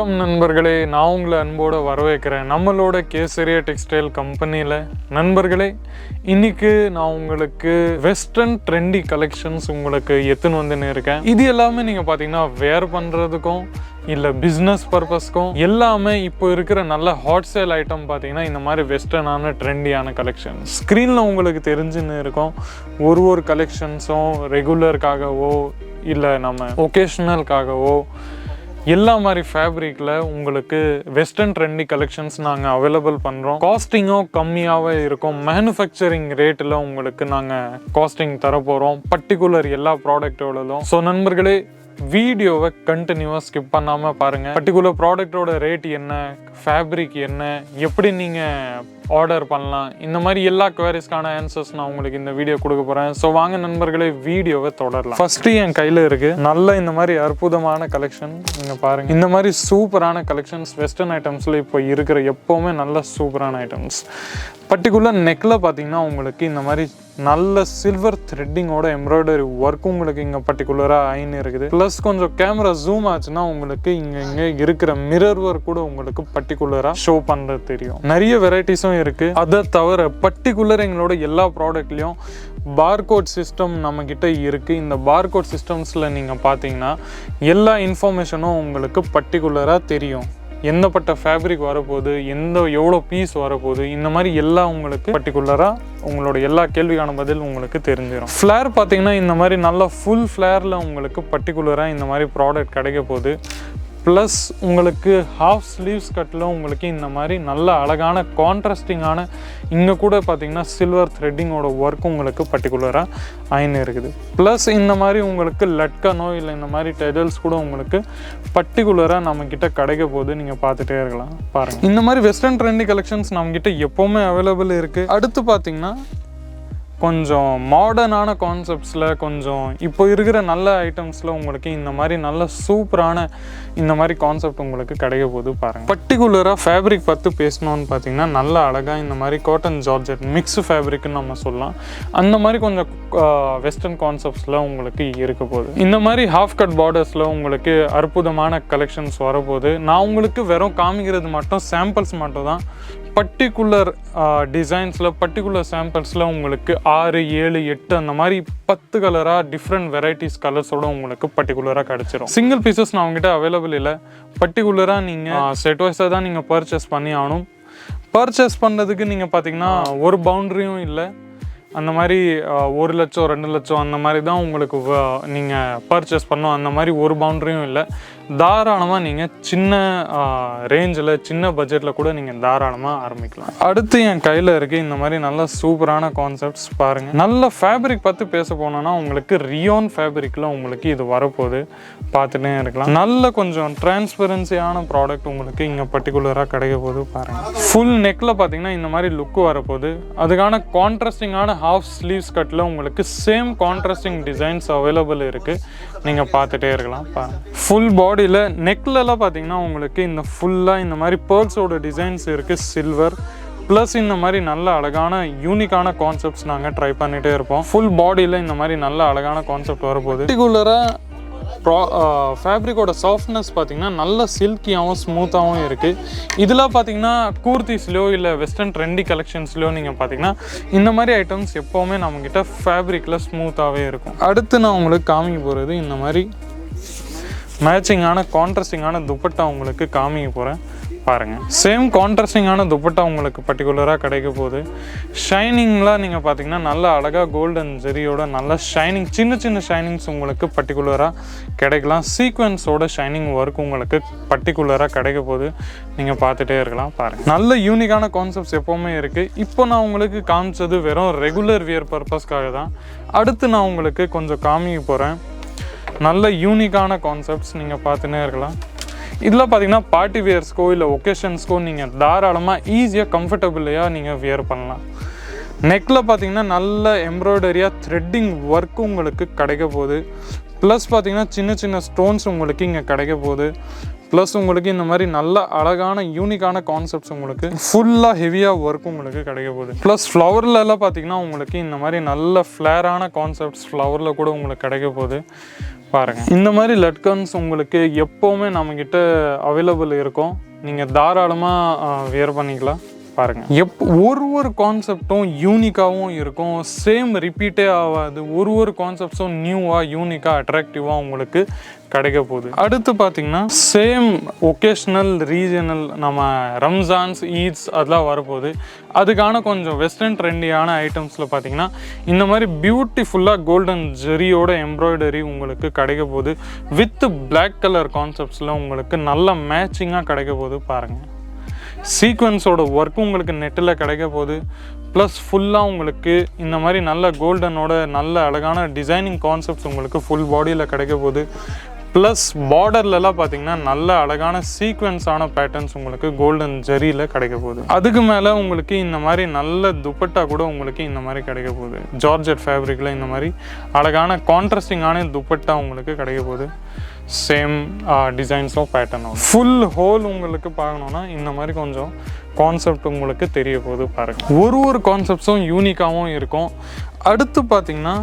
வணக்கம் நண்பர்களே, நான் உங்களை அன்போடு வரவேற்கிறேன் நம்மளோட கேசரியா டெக்ஸ்டைல் கம்பெனியில். நண்பர்களே, இன்னைக்கு நான் உங்களுக்கு வெஸ்டர்ன் ட்ரெண்டி கலெக்ஷன்ஸ் உங்களுக்கு எடுத்துன்னு வந்துன்னு இருக்கேன். இது எல்லாமே நீங்கள் பார்த்தீங்கன்னா வேர் பண்ணுறதுக்கும் இல்லை பிஸ்னஸ் பர்பஸ்க்கும் எல்லாமே இப்போ இருக்கிற நல்ல ஹாட் சேல் ஐட்டம் பார்த்தீங்கன்னா இந்த மாதிரி வெஸ்டர்னான ட்ரெண்டியான கலெக்ஷன் ஸ்க்ரீனில் உங்களுக்கு தெரிஞ்சுன்னு இருக்கும். ஒரு கலெக்ஷன்ஸும் ரெகுலருக்காகவோ இல்லை நம்ம ஒகேஷ்னலுக்காகவோ எல்லா மாதிரி ஃபேப்ரிக்கில் உங்களுக்கு வெஸ்டர்ன் ட்ரெண்டி கலெக்ஷன்ஸ் நாங்கள் அவைலபிள் பண்ணுறோம். காஸ்டிங்கும் கம்மியாகவே இருக்கும். மேனுஃபேக்சரிங் ரேட்டில் உங்களுக்கு நாங்கள் காஸ்டிங் தர போகிறோம் பர்டிகுலர் எல்லா ப்ராடக்டோடதும். ஸோ நண்பர்களே, வீடியோவை கண்டினியூவாக ஸ்கிப் பண்ணாமல் பாருங்கள். பர்டிகுலர் ப்ராடக்டோட ரேட் என்ன, ஃபேப்ரிக் என்ன, எப்படி நீங்கள் ஆர்டர் பண்ணலாம், இந்த மாதிரி எல்லா குவரிஸ்க்கான ஆன்சர்ஸ் நான் உங்களுக்கு இந்த வீடியோ கொடுக்க போகிறேன். ஸோ வாங்க நண்பர்களே, வீடியோவை தொடரலாம். ஃபஸ்ட்டு என் கையில் இருக்குது நல்ல இந்த மாதிரி அற்புதமான கலெக்ஷன். நீங்கள் பாருங்கள், இந்த மாதிரி சூப்பரான கலெக்ஷன்ஸ் வெஸ்டர்ன் ஐட்டம்ஸில் இப்போ இருக்கிற எப்போவுமே நல்ல சூப்பரான ஐட்டம்ஸ். பர்டிகுலர் நெக்கில் பார்த்தீங்கன்னா உங்களுக்கு இந்த மாதிரி நல்ல சில்வர் த்ரெட்டிங்கோட எம்ப்ராய்டரி ஒர்க் உங்களுக்கு இங்கே பர்டிகுலராக ஆயின்னு இருக்குது. ப்ளஸ் கொஞ்சம் கேமரா ஜூம் ஆச்சுன்னா உங்களுக்கு இங்கே இருக்கிற மிரர் ஒர்க் கூட உங்களுக்கு பர்டிகுலராக ஷோ பண்ணுறது தெரியும். நிறைய வெரைட்டிஸும் இருக்குது. அதை தவிர பர்டிகுலர் எங்களோட எல்லா ப்ராடக்ட்லேயும் பார்கோட் சிஸ்டம் நம்மக்கிட்ட இருக்குது. இந்த பார்கோட் சிஸ்டம்ஸில் நீங்கள் பார்த்தீங்கன்னா எல்லா இன்ஃபர்மேஷனும் உங்களுக்கு பர்டிகுலராக தெரியும். எந்தப்பட்ட ஃபேப்ரிக் வரப்போகுது, எவ்வளோ பீஸ் வரப்போகுது, இந்த மாதிரி எல்லாம் உங்களுக்கு பர்டிகுலராக உங்களோட எல்லா கேள்விக்கான பதில் உங்களுக்கு தெரிஞ்சிடும். ஃப்ளேர் பார்த்தீங்கன்னா இந்த மாதிரி நல்ல ஃபுல் ஃப்ளேரில் உங்களுக்கு பர்டிகுலராக இந்த மாதிரி ப்ராடக்ட் கிடைக்க போகுது. ப்ளஸ் உங்களுக்கு ஹாஃப் ஸ்லீவ்ஸ் கட்டில் உங்களுக்கு இந்த மாதிரி நல்ல அழகான கான்ட்ராஸ்டிங்கான இங்கே கூட பார்த்தீங்கன்னா சில்வர் த்ரெட்டிங்கோட ஒர்க் உங்களுக்கு பர்டிகுலராக ஆயின்னு இருக்குது. ப்ளஸ் இந்த மாதிரி உங்களுக்கு லட்கனோ இல்லை இந்த மாதிரி டெடல்ஸ் கூட உங்களுக்கு பர்டிகுலராக நம்மக்கிட்ட கிடைக்க போது நீங்கள் பார்த்துட்டே இருக்கலாம். பாருங்கள், இந்த மாதிரி வெஸ்டர்ன் ட்ரெண்டி கலெக்ஷன்ஸ் நம்மக்கிட்ட எப்போவுமே அவைலபிள் இருக்குது. அடுத்து பார்த்தீங்கன்னா கொஞ்சம் மாடர்னான கான்செப்ட்ஸில் கொஞ்சம் இப்போ இருக்கிற நல்ல ஐட்டம்ஸில் உங்களுக்கு இந்த மாதிரி நல்ல சூப்பரான இந்த மாதிரி கான்செப்ட் உங்களுக்கு கிடைக்க போது பாருங்கள். பர்டிகுலராக ஃபேப்ரிக் பார்த்து பேசணும்னு பார்த்தீங்கன்னா நல்ல அழகாக இந்த மாதிரி காட்டன் ஜார்ஜெட் மிக்ஸ் ஃபேப்ரிக்னு நம்ம சொல்லலாம். அந்த மாதிரி கொஞ்சம் வெஸ்டர்ன் கான்செப்ட்ஸில் உங்களுக்கு இருக்க போகுது. இந்த மாதிரி ஹாஃப் கட் பார்டர்ஸில் உங்களுக்கு அற்புதமான கலெக்ஷன்ஸ் வரப்போகுது. நான் உங்களுக்கு வெறும் காமிக்கிறது மட்டும் சாம்பிள்ஸ் மட்டும் தான். பர்டிகுலர் டிசைன்ஸில் பர்டிகுலர் சாம்பிள்ஸில் உங்களுக்கு 6, 7, 8 அந்த மாதிரி 10 கலராக டிஃப்ரெண்ட் வெரைட்டிஸ் கலர்ஸோடு உங்களுக்கு பர்டிகுலராக கிடச்சிரும். சிங்கிள் பீசஸ் நான் உங்ககிட்ட அவைலபிள் இல்லை. பர்டிகுலராக நீங்கள் செட் வைஸாக தான் நீங்கள் பர்ச்சேஸ் பண்ணி ஆகணும். பர்ச்சேஸ் பண்ணுறதுக்கு நீங்கள் பார்த்தீங்கன்னா ஒரு பவுண்ட்ரியும் இல்லை. அந்த மாதிரி 1 லட்சம் 2 லட்சம் அந்த மாதிரி தான் உங்களுக்கு நீங்கள் பர்ச்சேஸ் பண்ணோம். அந்த மாதிரி ஒரு பவுண்ட்ரியும் இல்லை. தாராளமாக நீங்கள் சின்ன ரேஞ்சில் சின்ன பட்ஜெட்டில் கூட நீங்கள் தாராளமாக ஆரம்பிக்கலாம். அடுத்து என் கையில் இருக்குது இந்த மாதிரி நல்ல சூப்பரான கான்செப்ட்ஸ் பாருங்கள். நல்ல ஃபேப்ரிக் பார்த்து பேச போனோன்னா உங்களுக்கு ரியோன் ஃபேப்ரிக்கில் உங்களுக்கு இது வரப்போகுது, பார்த்துட்டே இருக்கலாம். நல்ல கொஞ்சம் டிரான்ஸ்பரன்சியான ப்ராடக்ட் உங்களுக்கு இங்கே பர்டிகுலராக கிடைக்க போகுது பாருங்கள். ஃபுல் நெக்கில் பார்த்தீங்கன்னா இந்த மாதிரி லுக்கு வரப்போகுது. அதுக்கான கான்ட்ராஸ்டிங்கான ஹாஃப் ஸ்லீவ்ஸ் கட்டில் உங்களுக்கு சேம் கான்ட்ராஸ்டிங் டிசைன்ஸ் அவைலபிள் இருக்குது, நீங்கள் பார்த்துட்டே இருக்கலாம் பாருங்கள். ஃபுல் பாடியில் நெக்லெல்லாம் பார்த்தீங்கன்னா உங்களுக்கு இந்த ஃபுல்லாக இந்த மாதிரி பேர்ல்ஸோட டிசைன்ஸ் இருக்குது சில்வர். ப்ளஸ் இந்த மாதிரி நல்ல அழகான யூனிக்கான கான்செப்ட்ஸ் நாங்கள் ட்ரை பண்ணிகிட்டே இருப்போம். ஃபுல் பாடியில் இந்த மாதிரி நல்ல அழகான கான்செப்ட் வரப்போகுது. பர்டிகுலராக ஃபேப்ரிக்கோட சாஃப்ட்னஸ் பார்த்தீங்கன்னா நல்ல சில்கியாகவும் ஸ்மூத்தாகவும் இருக்குது. இதில் பார்த்தீங்கன்னா கூர்த்திஸ்லையோ இல்லை வெஸ்டர்ன் ட்ரெண்டி கலெக்ஷன்ஸ்லையோ நீங்கள் பார்த்தீங்கன்னா இந்த மாதிரி ஐட்டம்ஸ் எப்போவுமே நம்மக்கிட்ட ஃபேப்ரிக்கில் ஸ்மூத்தாகவே இருக்கும். அடுத்து நான் உங்களுக்கு காமிக்க போகிறது இந்த மாதிரி மேட்சிங்கான கான்ட்ராஸ்டிங்கான துப்பட்டா உங்களுக்கு காமிக்க போகிறேன் பாருங்கள். சேம் கான்ட்ராஸ்டிங்கான துப்பட்டா உங்களுக்கு பர்டிகுலராக கிடைக்க போகுது. ஷைனிங்லாம் நீங்கள் பார்த்தீங்கன்னா நல்ல அழகாக கோல்டன் ஜெரியோட நல்ல ஷைனிங் சின்ன ஷைனிங்ஸ் உங்களுக்கு பர்டிகுலராக கிடைக்கலாம். சீக்வன்ஸோட ஷைனிங் ஒர்க் உங்களுக்கு பர்டிகுலராக கிடைக்க போகுது, நீங்கள் பார்த்துட்டே இருக்கலாம் பாருங்கள். நல்ல யூனிக்கான கான்செப்ட்ஸ் எப்போவுமே இருக்குது. இப்போ நான் உங்களுக்கு காமிச்சது வெறும் ரெகுலர் வியர் பர்பஸ்க்காக தான். அடுத்து நான் உங்களுக்கு கொஞ்சம் காமிக்க போகிறேன் நல்ல யூனிக்கான கான்செப்ட்ஸ், நீங்கள் பார்த்துன்னே இருக்கலாம். இதில் பார்த்தீங்கன்னா பார்ட்டி வியர்ஸ்க்கோ இல்லை ஒகேஷன்ஸ்க்கோ நீங்கள் தாராளமாக ஈஸியாக கம்ஃபர்டபுளையாக நீங்கள் வியர் பண்ணலாம். நெக்கில் பார்த்தீங்கன்னா நல்ல எம்ப்ராய்டரியாக த்ரெட்டிங் ஒர்க்கு உங்களுக்கு கிடைக்க போகுது. ப்ளஸ் பார்த்தீங்கன்னா சின்ன ஸ்டோன்ஸ் உங்களுக்கு இங்கே கிடைக்க போகுது. ப்ளஸ் உங்களுக்கு இந்த மாதிரி நல்ல அழகான யூனிக்கான கான்செப்ட்ஸ் உங்களுக்கு ஃபுல்லாக ஹெவியாக ஒர்க் உங்களுக்கு கிடைக்க போகுது. ப்ளஸ் ஃப்ளவர்லலாம் பார்த்தீங்கன்னா உங்களுக்கு இந்த மாதிரி நல்ல ஃப்ளேரான கான்செப்ட்ஸ் ஃப்ளவரில் கூட உங்களுக்கு கிடைக்க போகுது. பாருங்கள். இந்த மாதிரி லட்கன்ஸ் உங்களுக்கு எப்போவுமே நம்மக்கிட்ட அவைலபிள் இருக்கும். நீங்கள் தாராளமாக வியர் பண்ணிக்கலாம். பாருங்கள், ஒரு கான்செப்டும் யூனிக்காகவும் இருக்கும், சேம் ரிப்பீட்டே ஆகாது. ஒரு கான்செப்ட்ஸும் நியூவாக யூனிக்காக அட்ராக்டிவாக உங்களுக்கு கிடைக்க போகுது. அடுத்து பார்த்தீங்கன்னா சேம் ஒகேஷ்னல் ரீஜனல் நம்ம ரம்ஜான்ஸ் ஈத்ஸ் அதெல்லாம் வரப்போகுது. அதுக்கான கொஞ்சம் வெஸ்டர்ன் ட்ரெண்டியான ஐட்டம்ஸில் பார்த்தீங்கன்னா இந்த மாதிரி பியூட்டிஃபுல்லாக கோல்டன் ஜெரியோட எம்ப்ராய்டரி உங்களுக்கு கிடைக்க போகுது. வித் பிளாக் கலர் கான்செப்ட்ஸில் உங்களுக்கு நல்ல மேட்சிங்காக கிடைக்க போகுது. பாருங்கள், சீக்வன்ஸோட ஒர்க்கும் உங்களுக்கு நெட்டில் கிடைக்க போகுது. ப்ளஸ் ஃபுல்லாக உங்களுக்கு இந்த மாதிரி நல்ல கோல்டனோட நல்ல அழகான டிசைனிங் கான்செப்ட்ஸ் உங்களுக்கு ஃபுல் பாடியில் கிடைக்க போகுது. ப்ளஸ் பார்டர்லலாம் பார்த்தீங்கன்னா நல்ல அழகான சீக்வன்ஸான பேட்டர்ன்ஸ் உங்களுக்கு கோல்டன் ஜெரியில் கிடைக்க போகுது. அதுக்கு மேலே உங்களுக்கு இந்த மாதிரி நல்ல துப்பட்டா கூட உங்களுக்கு இந்த மாதிரி கிடைக்க போகுது. ஜார்ஜெட் ஃபேப்ரிக்கில் இந்த மாதிரி அழகான கான்ட்ராஸ்டிங்கான துப்பட்டா உங்களுக்கு கிடைக்க போகுது. சேம் டிசைன்ஸோ பேட்டர்னோ ஃபுல் ஹோல் உங்களுக்கு பார்க்கணுன்னா இந்த மாதிரி கொஞ்சம் கான்செப்ட் உங்களுக்கு தெரிய போகுது. பாருங்கள், ஒரு கான்செப்ட்ஸும் யூனிக்காகவும் இருக்கும். அடுத்து பார்த்திங்கன்னா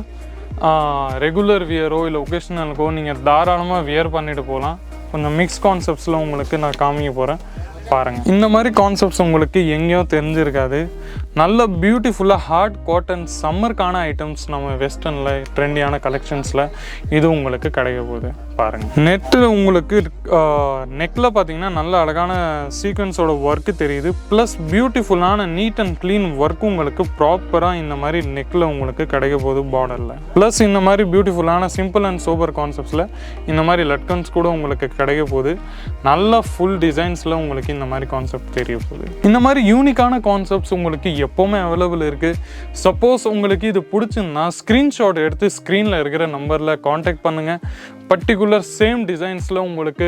ரெகுலர் வியரோ இல்லை ஒகேஷ்னலுக்கோ நீங்கள் தாராளமாக வியர் பண்ணிட்டு போகலாம். கொஞ்சம் மிக்ஸ் கான்செப்ட்ஸில் உங்களுக்கு நான் காமிக்க போகிறேன். பாருங்கள், இந்த மாதிரி கான்செப்ட்ஸ் உங்களுக்கு எங்கேயும் தெரிஞ்சிருக்காது. நல்ல பியூட்டிஃபுல்லாக ஹார்ட் காட்டன் சம்மருக்கான ஐட்டம்ஸ் நம்ம வெஸ்டர்னில் ட்ரெண்டியான கலெக்ஷன்ஸில் இது உங்களுக்கு கிடைக்க போகுது. பாருங்கள், நெட்டில் உங்களுக்கு நெக்கில் பார்த்தீங்கன்னா நல்ல அழகான சீக்வன்ஸோட ஒர்க்கு தெரியுது. ப்ளஸ் பியூட்டிஃபுல்லான நீட் அண்ட் க்ளீன் ஒர்க்கு உங்களுக்கு ப்ராப்பராக இந்த மாதிரி நெக்கில் உங்களுக்கு கிடைக்க போகுது பார்டரில். ப்ளஸ் இந்த மாதிரி பியூட்டிஃபுல்லான சிம்பிள் அண்ட் சோபர் கான்செப்ட்ஸில் இந்த மாதிரி லட்கன்ஸ் கூட உங்களுக்கு கிடைக்க போகுது. நல்ல ஃபுல் டிசைன்ஸில் உங்களுக்கு இந்த மாதிரி கான்செப்ட் தெரிய போகுது. இந்த மாதிரி யூனிக்கான கான்செப்ட்ஸ் உங்களுக்கு எப்போவுமே அவைலபிள் இருக்குது. சப்போஸ் உங்களுக்கு இது பிடிச்சிருந்தா ஸ்க்ரீன்ஷாட் எடுத்து ஸ்க்ரீனில் இருக்கிற நம்பரில் காண்டாக்ட் பண்ணுங்கள். பர்டிகுலர் சேம் டிசைன்ஸில் உங்களுக்கு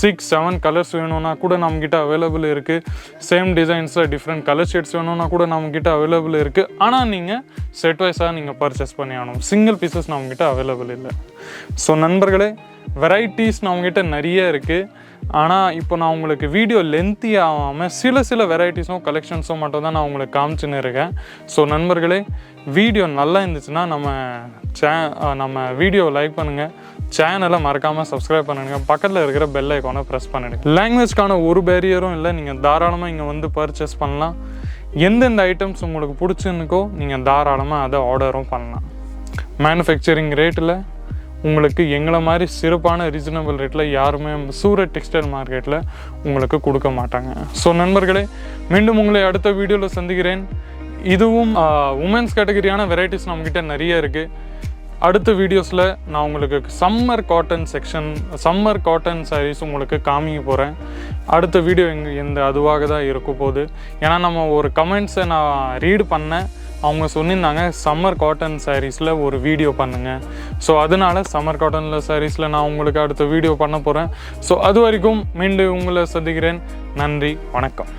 6-7 கலர்ஸ் வேணும்னா கூட நம்மக்கிட்ட அவைலபிள் இருக்குது. சேம் டிசைன்ஸில் டிஃப்ரெண்ட் கலர் ஷேட்ஸ் வேணும்னா கூட நம்மக்கிட்ட அவைலபிள் இருக்குது. ஆனால் நீங்கள் செட் வைஸாக நீங்கள் பர்ச்சேஸ் பண்ணி ஆகணும். சிங்கிள் பீசஸ் நம்மக்கிட்ட அவைலபிள் இல்லை. ஸோ நண்பர்களே, வெரைட்டிஸ் நம்மக்கிட்ட நிறைய இருக்குது. ஆனால் இப்போ நான் உங்களுக்கு வீடியோ லென்த்தி ஆகாமல் சில வெரைட்டிஸும் கலெக்ஷன்ஸும் மட்டும் தான் நான் உங்களுக்கு காமிச்சுன்னு இருக்கேன். ஸோ நண்பர்களே, வீடியோ நல்லா இருந்துச்சுன்னா நம்ம வீடியோ லைக் பண்ணுங்கள், சேனலை மறக்காமல் சப்ஸ்கிரைப் பண்ணுங்க, பக்கத்தில் இருக்கிற பெல் ஐக்கானை ப்ரெஸ் பண்ணிடுங்க. லாங்குவேஜ்க்கான ஒரு பேரியரும் இல்லை, நீங்கள் தாராளமாக இங்கே வந்து பர்ச்சேஸ் பண்ணலாம். எந்தெந்த ஐட்டம்ஸ் உங்களுக்கு பிடிச்சிருக்கோ நீங்கள் தாராளமாக அதை ஆர்டரும் பண்ணலாம். மேனுஃபேக்சரிங் ரேட்டில் உங்களுக்கு எங்களை மாதிரி சிறப்பான ரீசனபிள் ரேட்டில் யாருமே சூரத் டெக்ஸ்டைல் மார்க்கெட்டில் உங்களுக்கு கொடுக்க மாட்டாங்க. ஸோ நண்பர்களே, மீண்டும் உங்களை அடுத்த வீடியோவில் சந்திக்கிறேன். இதுவும் உமன்ஸ் கேட்டகரியான வெரைட்டிஸ் நம்மக்கிட்ட நிறைய இருக்குது. அடுத்த வீடியோஸில் நான் உங்களுக்கு சம்மர் காட்டன் சாரீஸ் உங்களுக்கு காமிக்க போகிறேன். அடுத்த வீடியோ அதுவாக தான் இருக்க போகுது. ஏன்னா நம்ம ஒரு கமெண்ட்ஸை நான் ரீட் பண்ணேன். அவங்க சொல்லியிருந்தாங்க சம்மர் காட்டன் சாரீஸில் ஒரு வீடியோ பண்ணுங்கள். ஸோ அதனால் சம்மர் காட்டன் சாரீஸில் நான் உங்களுக்கு அடுத்த வீடியோ பண்ண போகிறேன். ஸோ அது வரைக்கும் மீண்டும் உங்களை சந்திக்கிறேன். நன்றி, வணக்கம்.